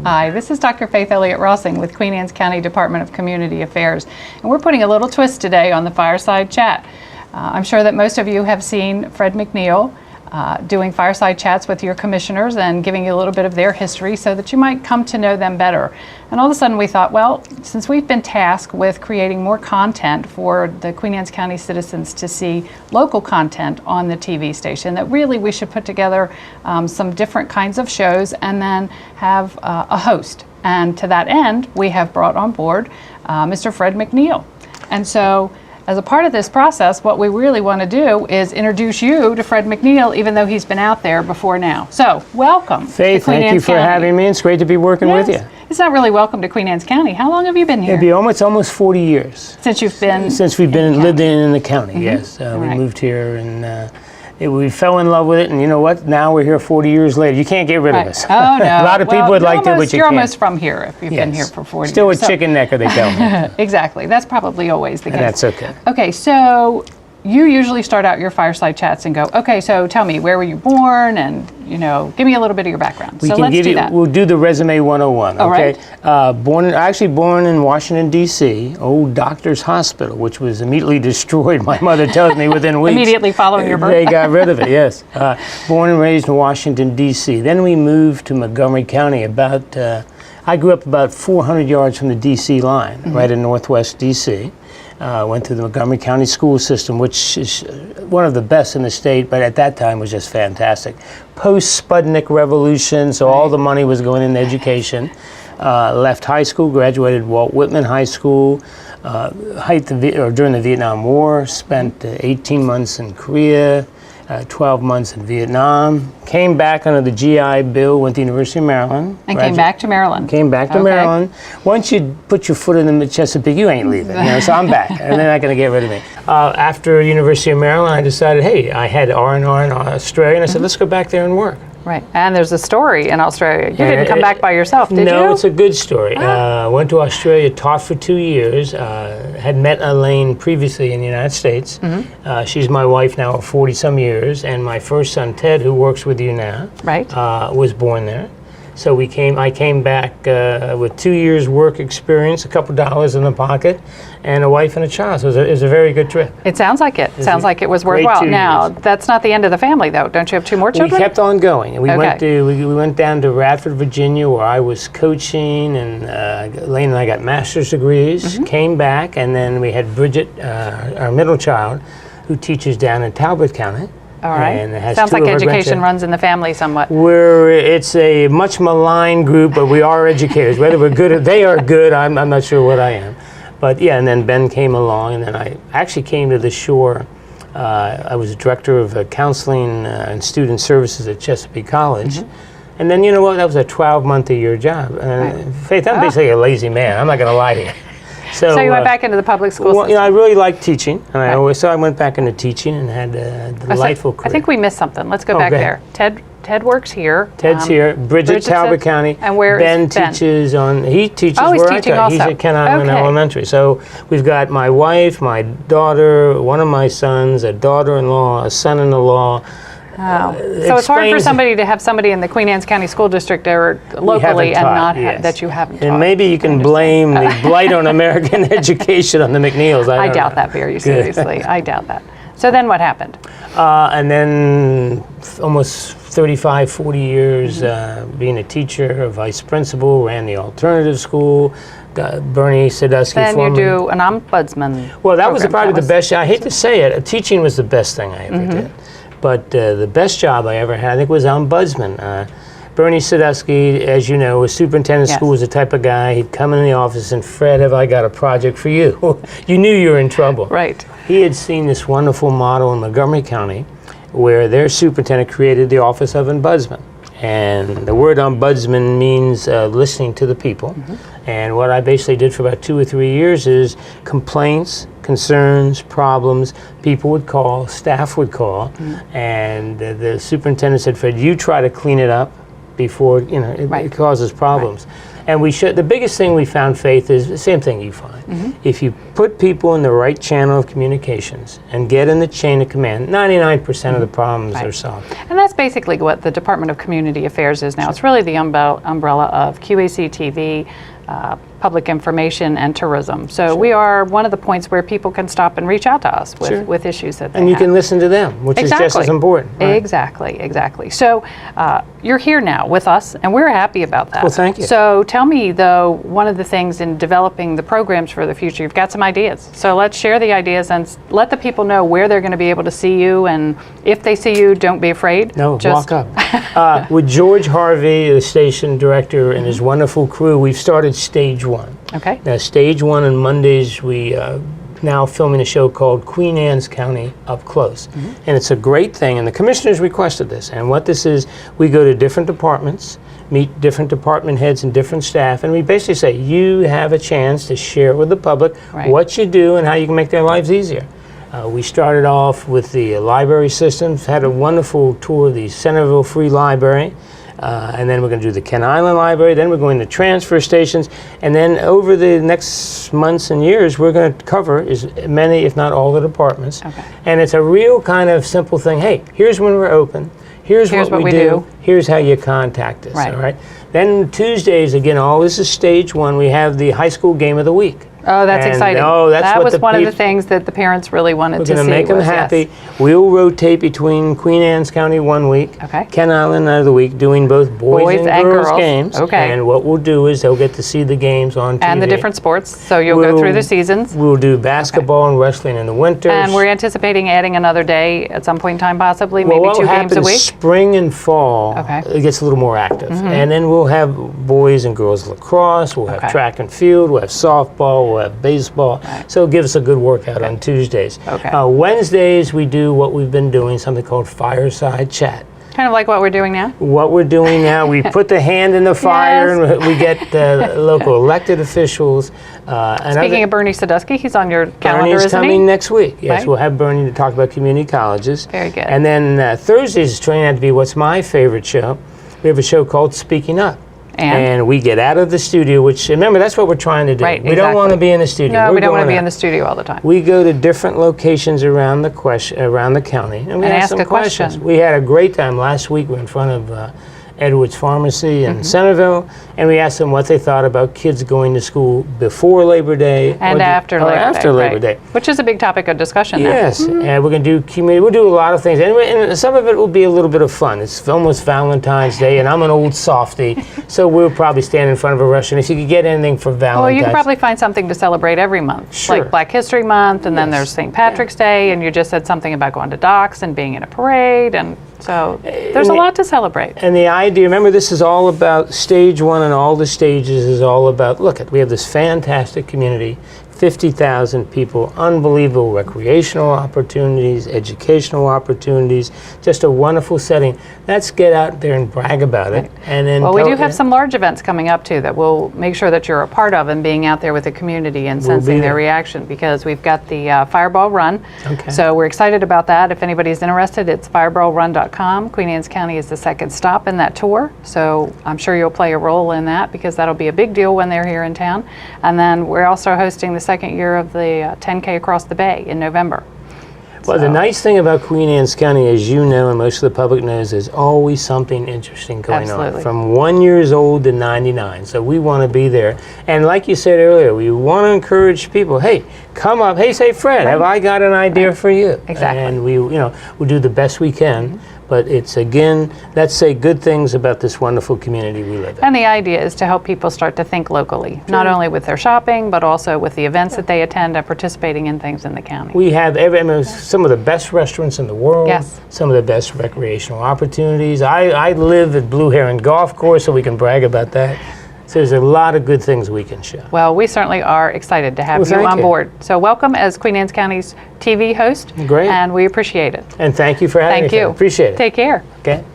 Hi, this is Dr. Faith Elliott Rossing with Queen Anne's County Department of Community Affairs, and we're putting a little twist today on the Fireside Chat. I'm sure that most of you have seen Fred McNeil doing Fireside Chats with your commissioners and giving you a little bit of their history so that you might come to know them better. And all of a sudden we thought, well, since we've been tasked with creating more content for the Queen Anne's County citizens to see local content on the TV station, that really we should put together some different kinds of shows and then have a host. And to that end, we have brought on board Mr. Fred McNeil. And so as a part of this process, what we really want to do is introduce you to Fred McNeil, even though he's been out there before now. So, welcome. Faith, thank you for having me. It's great to be working with you. It's not really welcome to Queen Anne's County. How long have you been here? It'll be almost 40 years. Since you've been Since we've been lived in the county, yes. We moved here and we fell in love with it, and you know what? Now we're here 40 years later. You can't get rid of us. Oh, no. A lot of people would like to, but you can't. You're almost from here if you've been here for 40 Still years. Still a chicken necker, they tell me. Exactly. That's probably always the case. And that's okay. Okay, so you usually start out your Fireside Chats and go, okay, so tell me, where were you born? And, you know, give me a little bit of your background. So let's do that. We'll do the resume 101, okay? Right. Born in Washington, D.C., old Doctor's Hospital, which was immediately destroyed, my mother tells me, within weeks. Immediately following your birth. They got rid of it, yes. Born and raised in Washington, D.C. Then we moved to Montgomery County I grew up about 400 yards from the D.C. line, right in northwest D.C. Went through the Montgomery County school system, which is one of the best in the state, but at that time was just fantastic. Post-Sputnik Revolution, so all the money was going into education. Left high school, graduated Walt Whitman High School, during the Vietnam War, spent 18 months in Korea, 12 months in Vietnam, came back under the GI Bill, went to the University of Maryland. And came back to Maryland. Came back to Maryland. Once you put your foot in the Chesapeake, you ain't leaving. So I'm back, and they're not going to get rid of me. After University of Maryland, I decided, hey, I had R&R in Australia, and I said, let's go back there and work. Right, and there's a story in Australia. You didn't come back by yourself, did you? No, it's a good story. Went to Australia, taught for 2 years, had met Elaine previously in the United States. She's my wife now for 40-some years, and my first son, Ted, who works with you now, was born there. So I came back with 2 years work experience, a couple dollars in the pocket, and a wife and a child. So it was a very good trip. It sounds like it. Sounds like it was worthwhile. Now, that's not the end of the family, though. Don't you have 2 more children? We kept on going. And we went down to Radford, Virginia, where I was coaching, and Elaine and I got master's degrees, came back, and then we had Bridget, our middle child, who teaches down in Talbot County. All right. And it sounds like education runs in the family somewhat. It's a much maligned group, but we are educators. Whether we're good or they are good, I'm not sure what I am. But yeah, and then Ben came along, and then I actually came to the shore. I was director of counseling and student services at Chesapeake College. And then, you know what, that was a 12-month-a-year job. Faith, I'm basically a lazy man. I'm not going to lie to you. So you went back into the public school system? You know, I really liked teaching, and I went back into teaching and had a delightful career. I think we missed something. Let's go back there. Ted works here. Ted's here. Bridget Talbot County. And where Ben teaches where I taught. He's at Kent Island Elementary. So we've got my wife, my daughter, one of my sons, a daughter-in-law, a son-in-law. Wow. So it's hard for somebody to have somebody in the Queen Anne's County School District or locally and not that you haven't taught. And maybe you can blame the blight on American education on the McNeils. I doubt that very seriously. I doubt that. So then what happened? And then almost 35, 40 years being a teacher, a vice principal, ran the alternative school. Bernie Sadusky. Then you do an ombudsman. Well, that was probably the best. I hate to say it, teaching was the best thing I ever did. But the best job I ever had, I think, was ombudsman. Bernie Sadusky, as you know, was superintendent of school, was the type of guy, he'd come in the office and, Fred, have I got a project for you? You knew you were in trouble. Right. He had seen this wonderful model in Montgomery County where their superintendent created the office of ombudsman. And the word ombudsman means listening to the people. And what I basically did for about 2 or 3 years is complaints, concerns, problems, people would call, staff would call, and the superintendent said, Fred, you try to clean it up before it causes problems. And the biggest thing we found, Faith, is the same thing you find. If you put people in the right channel of communications and get in the chain of command, 99% of the problems are solved. And that's basically what the Department of Community Affairs is now. It's really the umbrella of QAC TV, public information, and tourism. So we are one of the points where people can stop and reach out to us with issues that they And you have. can listen to them, which is just as important. Right? Exactly. So you're here now with us, and we're happy about that. Well, thank you. So tell me, though, one of the things in developing the programs for the future, you've got some ideas. So let's share the ideas and let the people know where they're going to be able to see you, and if they see you, don't be afraid. No, walk up. With George Harvey, the station director, and his wonderful crew, we've started Stage 1. Okay. Now, Stage 1 on Mondays, we now filming a show called Queen Anne's County Up Close. And it's a great thing, and the commissioners requested this. And what this is, we go to different departments, meet different department heads and different staff, and we basically say, you have a chance to share with the public what you do and how you can make their lives easier. We started off with the library systems, had a wonderful tour of the Centerville Free Library, and then we're going to do the Ken Island Library, then we're going to transfer stations, and then over the next months and years, we're going to cover as many, if not all, the departments. And it's a real kind of simple thing. Hey, here's when we're open. Here's what we do. Here's how you contact us. All right. Then Tuesdays, again, all this is Stage 1. We have the high school game of the week. Oh, that's exciting. That was one of the things that the parents really wanted to see. We're going to make them happy. Yes. We'll rotate between Queen Anne's County one week, Ken Island another week, doing both boys and girls games. And what we'll do is they'll get to see the games on TV. And the different sports, so you'll go through the seasons. We'll do basketball and wrestling in the winters. And we're anticipating adding another day at some point in time, possibly, maybe 2 games a week? Spring and fall, it gets a little more active. And then we'll have boys and girls lacrosse, we'll have track and field, we'll have softball, we'll have baseball. So it gives us a good workout on Tuesdays. Wednesdays, we do what we've been doing, something called Fireside Chat. Kind of like what we're doing now? What we're doing now, we put the hand in the fire, and we get local elected officials. Speaking of Bernie Sadusky, he's on your calendar, Bernie's isn't he? coming next week. Yes, we'll have Bernie to talk about community colleges. Very good. And then Thursdays is turning out to be what's my favorite show. We have a show called Speaking Up. And we get out of the studio, which, remember, that's what we're trying to do. We don't want to be in the studio. No, we don't want to be in the studio all the time. We go to different locations around the county, and we ask some questions. We had a great time last week. We were in front of Edwards Pharmacy in Centerville, and we asked them what they thought about kids going to school before Labor Day and after Labor Day, which is a big topic of discussion now. Yes, and we're going to do community. We'll do a lot of things, and some of it will be a little bit of fun. It's almost Valentine's Day, and I'm an old softie, so we'll probably stand in front of a restaurant. If you could get anything for Valentine's, well, you can probably find something to celebrate every month, like Black History Month, and then there's St. Patrick's Day, and you just said something about going to docks and being in a parade, and so there's a lot to celebrate. And the idea, remember, this is all about Stage 1, and all the stages is all about, we have this fantastic community, 50,000 people, unbelievable recreational opportunities, educational opportunities, just a wonderful setting. Let's get out there and brag about it. And then we do have some large events coming up too that we'll make sure that you're a part of, and being out there with the community and sensing their reaction, because we've got the Fireball Run. So we're excited about that. If anybody's interested, it's fireballrun.com. Queen Anne's County is the second stop in that tour. So I'm sure you'll play a role in that, because that'll be a big deal when they're here in town. And then we're also hosting the second year of the 10K across the bay in November. Well, the nice thing about Queen Anne's County, as you know, and most of the public knows, there's always something interesting going on. From 1 year old to 99. So we want to be there. And like you said earlier, we want to encourage people, hey, come up. Hey, say, Fred, have I got an idea for you? Exactly. And we'll do the best we can. But it's, again, let's say good things about this wonderful community we live in. And the idea is to help people start to think locally, not only with their shopping, but also with the events that they attend and participating in things in the county. We have some of the best restaurants in the world, some of the best recreational opportunities. I live at Blue Heron Golf Course, so we can brag about that. So there's a lot of good things we can show. Well, we certainly are excited to have you on board. So welcome as Queen Anne's County's TV host. Great. And we appreciate it. And thank you for having me. Thank you. Appreciate it. Take care. Okay.